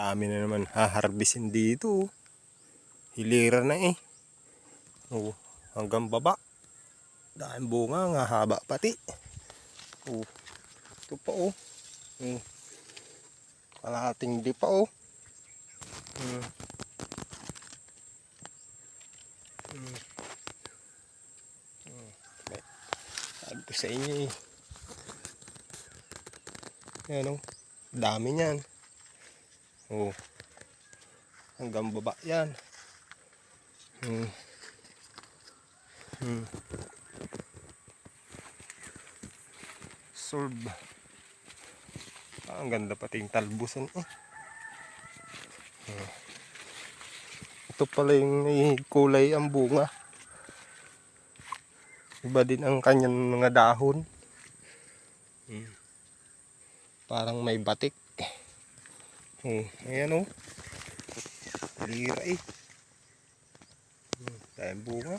Dami na naman haharbisin dito. Hilira na eh. Oh, hanggang baba. Dahil bunga nga haba pati. Oh, ito pa oh. Kalahating di pa oh. Sabi ko sa inyo eh. Yan oh. Dami niyan. Oh. Hanggang baba yan. Solve. Ang ganda pati yung talbusan eh. Ito pala yung kulay ang bunga. Iba din ang kanyang mga dahon. Parang may batik. Ayan oh. Lira eh. Dahil bunga.